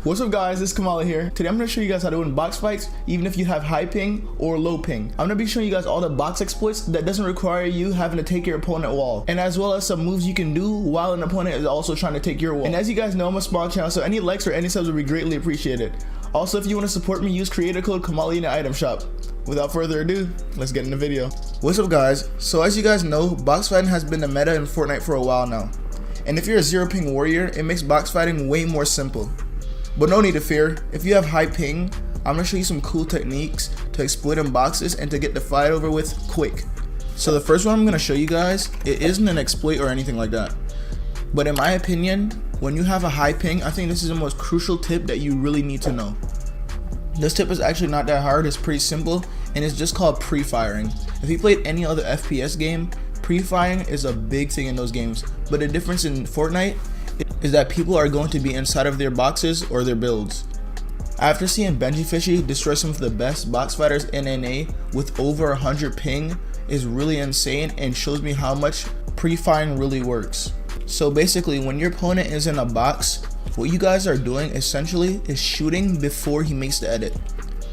What's up guys, it's Kamahley here. Today I'm going to show you guys how to win box fights even if you have high ping or low ping. I'm going to be showing you guys all the box exploits that doesn't require you having to take your opponent wall, and as well as some moves you can do while an opponent is also trying to take your wall. And as you guys know, I'm a small channel, so any likes or any subs would be greatly appreciated. Also, if you want to support me, use creator code Kamahley in the item shop. Without further ado, let's get in the video. What's up guys, so as you guys know, box fighting has been the meta in Fortnite for a while now. And if you're a zero ping warrior, it makes box fighting way more simple. But no need to fear, if you have high ping, I'm going to show you some cool techniques to exploit in boxes and to get the fight over with quick. So the first one I'm going to show you guys, it isn't an exploit or anything like that. But in my opinion, when you have a high ping, I think this is the most crucial tip that you really need to know. This tip is actually not that hard, it's pretty simple, and it's just called pre-firing. If you played any other FPS game, pre-firing is a big thing in those games. But the difference in Fortnite is that people are going to be inside of their boxes or their builds. After seeing Benji Fishy destroy some of the best box fighters in NA with over 100 ping is really insane and shows me how much pre-firing really works. So basically, when your opponent is in a box, what you guys are doing essentially is shooting before he makes the edit.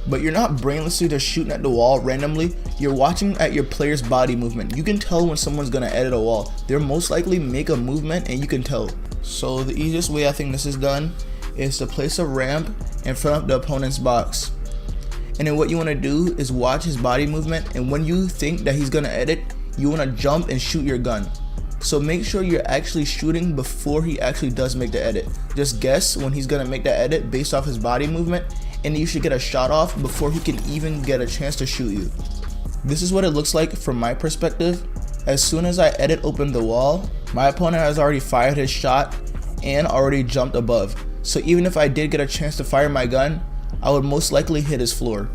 But you're not brainlessly just shooting at the wall randomly, you're watching at your player's body movement. You can tell when someone's gonna edit a wall. They'll most likely make a movement and you can tell. So the easiest way I think this is done is to place a ramp in front of the opponent's box. And then what you wanna do is watch his body movement, and when you think that he's gonna edit, you wanna jump and shoot your gun. So make sure you're actually shooting before he actually does make the edit. Just guess when he's gonna make the edit based off his body movement, and you should get a shot off before he can even get a chance to shoot you. This is what it looks like from my perspective. As soon as I edit open the wall, my opponent has already fired his shot and already jumped above. So even if I did get a chance to fire my gun, I would most likely hit his floor.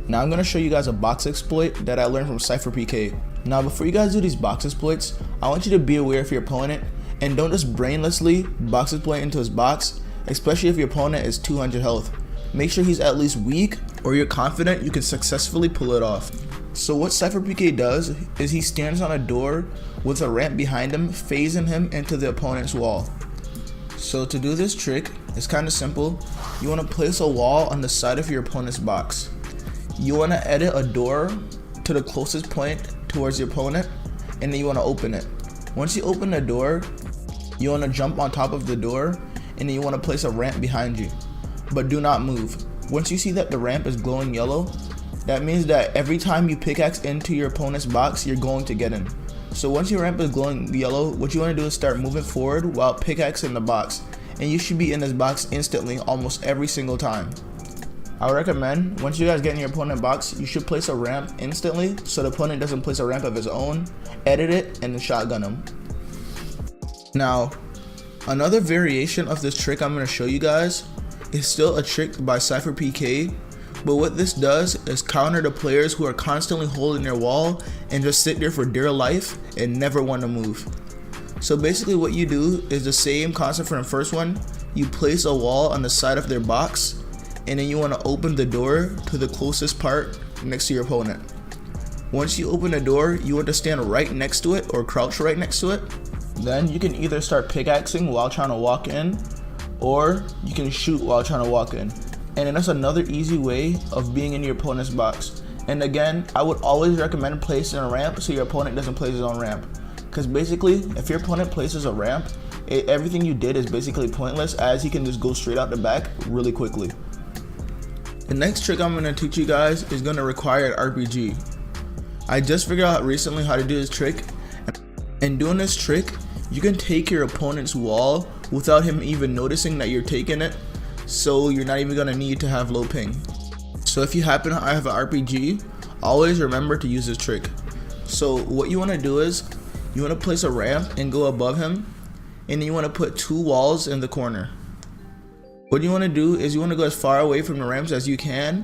Now I'm going to show you guys a box exploit that I learned from CypherPK. Now before you guys do these box exploits, I want you to be aware of your opponent and don't just brainlessly box exploit into his box, especially if your opponent is 200 health. Make sure he's at least weak, or you're confident you can successfully pull it off. So what CypherPK does is he stands on a door with a ramp behind him, phasing him into the opponent's wall. So to do this trick, it's kind of simple. You want to place a wall on the side of your opponent's box. You want to edit a door to the closest point towards your opponent, and then you want to open it. Once you open the door, you want to jump on top of the door, and then you want to place a ramp behind you. But do not move. Once you see that the ramp is glowing yellow, that means that every time you pickaxe into your opponent's box, you're going to get in. So once your ramp is glowing yellow, what you want to do is start moving forward while pickaxing the box, and you should be in this box instantly almost every single time. I would recommend, once you guys get in your opponent box, you should place a ramp instantly so the opponent doesn't place a ramp of his own, edit it, and then shotgun him. Now, another variation of this trick I'm going to show you guys is still a trick by CypherPK, but what this does is counter the players who are constantly holding their wall and just sit there for dear life and never want to move. So basically what you do is the same concept from the first one. You place a wall on the side of their box, and then you want to open the door to the closest part next to your opponent. Once you open the door, you want to stand right next to it or crouch right next to it. Then you can either start pickaxing while trying to walk in, or you can shoot while trying to walk in. And then that's another easy way of being in your opponent's box. And again, I would always recommend placing a ramp so your opponent doesn't place his own ramp. Because basically, if your opponent places a ramp, everything you did is basically pointless, as he can just go straight out the back really quickly. The next trick I'm going to teach you guys is going to require an RPG. I just figured out recently how to do this trick, and doing this trick, you can take your opponent's wall without him even noticing that you're taking it, so you're not even going to need to have low ping. So if you happen to have an RPG, always remember to use this trick. So what you want to do is, you want to place a ramp and go above him, and then you want to put two walls in the corner. What you want to do is you want to go as far away from the ramps as you can,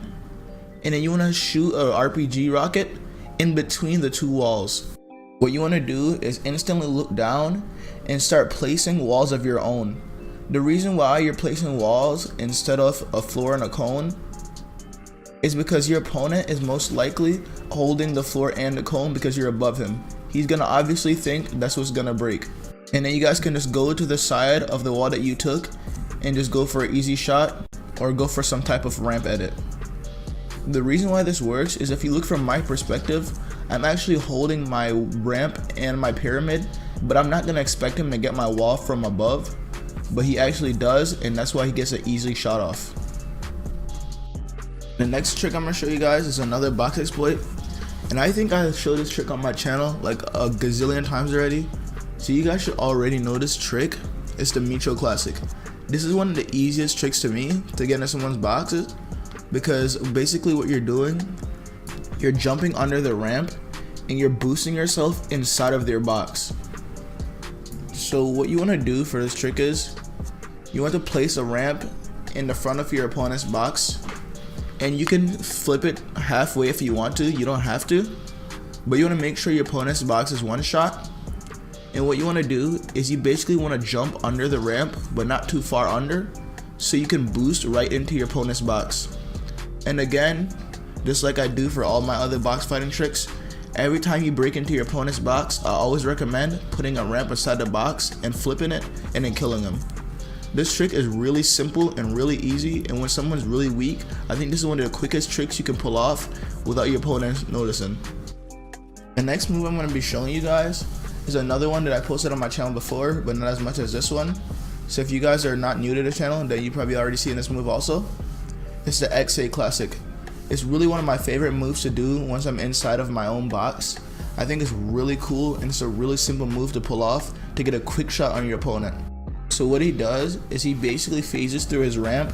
and then you want to shoot an RPG rocket in between the two walls. What you want to do is instantly look down and start placing walls of your own. The reason why you're placing walls instead of a floor and a cone is because your opponent is most likely holding the floor and the cone because you're above him. He's gonna obviously think that's what's gonna break. And then you guys can just go to the side of the wall that you took and just go for an easy shot or go for some type of ramp edit. The reason why this works is if you look from my perspective, I'm actually holding my ramp and my pyramid, but I'm not going to expect him to get my wall from above, but he actually does, and that's why he gets an easy shot off. The next trick I'm going to show you guys is another box exploit, and I think I showed this trick on my channel like a gazillion times already, so you guys should already know this trick. It's the mitro classic. This is one of the easiest tricks to me to get into someone's boxes, because basically what you're doing, you're jumping under the ramp and you're boosting yourself inside of their box. So what you want to do for this trick is you want to place a ramp in the front of your opponent's box, and you can flip it halfway if you want to, you don't have to, but you want to make sure your opponent's box is one shot. And what you want to do is you basically want to jump under the ramp but not too far under, so you can boost right into your opponent's box. And again, just like I do for all my other box fighting tricks, every time you break into your opponent's box, I always recommend putting a ramp inside the box and flipping it and then killing them. This trick is really simple and really easy, and when someone's really weak, I think this is one of the quickest tricks you can pull off without your opponent noticing. The next move I'm going to be showing you guys is another one that I posted on my channel before, but not as much as this one. So if you guys are not new to the channel, then you probably already seen this move also. It's the XA classic. It's really one of my favorite moves to do once I'm inside of my own box. I think it's really cool, and it's a really simple move to pull off to get a quick shot on your opponent. So what he does is he basically phases through his ramp.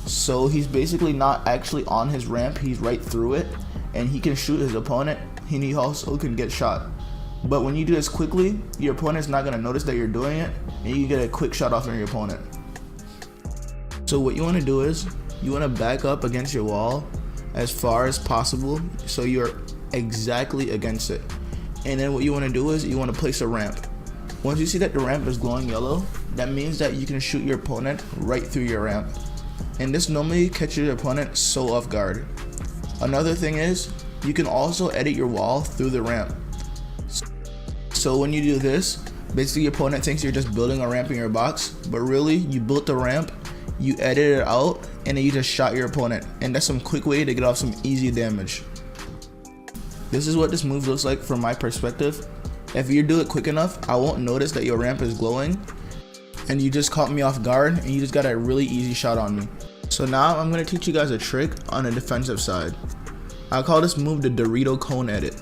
So he's basically not actually on his ramp, he's right through it, and he can shoot his opponent, and he also can get shot. But when you do this quickly, your opponent's not going to notice that you're doing it, and you can get a quick shot off on your opponent. So what you want to do is you want to back up against your wall as far as possible so you're exactly against it. And then what you want to do is you want to place a ramp. Once you see that the ramp is glowing yellow, that means that you can shoot your opponent right through your ramp. And this normally catches your opponent so off guard. Another thing is you can also edit your wall through the ramp. So when you do this, basically your opponent thinks you're just building a ramp in your box, but really you built the ramp, you edited it out, and then you just shot your opponent. And that's some quick way to get off some easy damage. This is what this move looks like from my perspective. If you do it quick enough, I won't notice that your ramp is glowing, and you just caught me off guard, and you just got a really easy shot on me. So now I'm going to teach you guys a trick on the defensive side. I call this move the Dorito cone edit.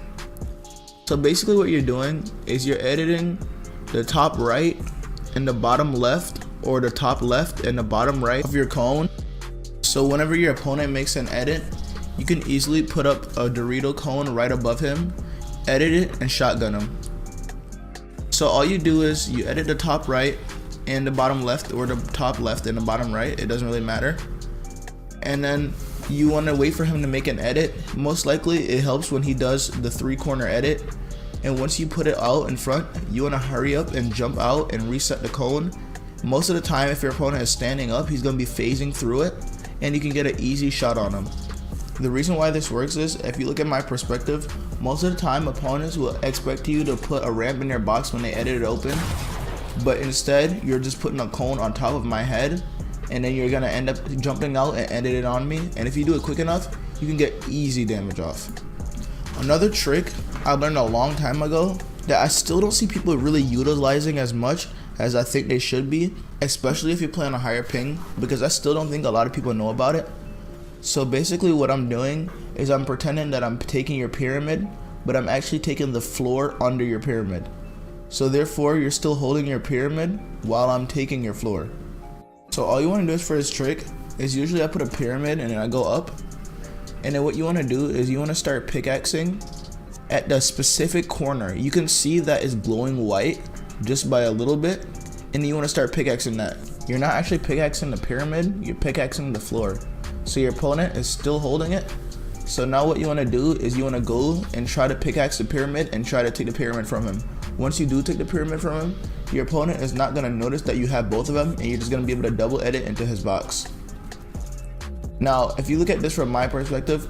So basically what you're doing is you're editing the top right and the bottom left, or the top left and the bottom right of your cone. So whenever your opponent makes an edit, you can easily put up a Dorito cone right above him, edit it, and shotgun him. So all you do is you edit the top right and the bottom left, or the top left and the bottom right, it doesn't really matter. And then you want to wait for him to make an edit. Most likely it helps when he does the 3-corner edit, and once you put it out in front, you want to hurry up and jump out and reset the cone. Most of the time, if your opponent is standing up, he's going to be phasing through it, and you can get an easy shot on him. The reason why this works is, if you look at my perspective, most of the time opponents will expect you to put a ramp in their box when they edit it open, but instead you're just putting a cone on top of my head, and then you're going to end up jumping out and edit it on me. And if you do it quick enough, you can get easy damage off. Another trick I learned a long time ago that I still don't see people really utilizing as much as I think they should be, especially if you play on a higher ping, because I still don't think a lot of people know about it. So basically what I'm doing is I'm pretending that I'm taking your pyramid, but I'm actually taking the floor under your pyramid. So therefore you're still holding your pyramid while I'm taking your floor. So all you want to do is, for this trick, is usually I put a pyramid and then I go up, and then what you want to do is you want to start pickaxing at the specific corner. You can see that it's glowing white just by a little bit, and then you want to start pickaxing that. You're not actually pickaxing the pyramid, you're pickaxing the floor. So your opponent is still holding it. So now what you want to do is you want to go and try to pickaxe the pyramid and try to take the pyramid from him. Once you do take the pyramid from him, your opponent is not going to notice that you have both of them, and you're just going to be able to double edit into his box. Now if you look at this from my perspective,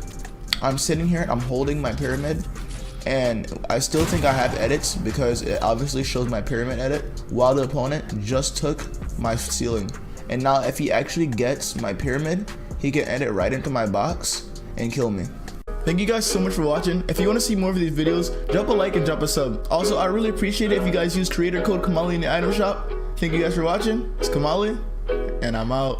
I'm sitting here, I'm holding my pyramid, and I still think I have edits because it obviously shows my pyramid edit, while the opponent just took my ceiling. And now if he actually gets my pyramid, he can edit right into my box and kill me. Thank you guys so much for watching. If you want to see more of these videos, drop a like and drop a sub. Also, I really appreciate it if you guys use creator code Kamahley in the item shop. Thank you guys for watching. It's Kamahley, and I'm out.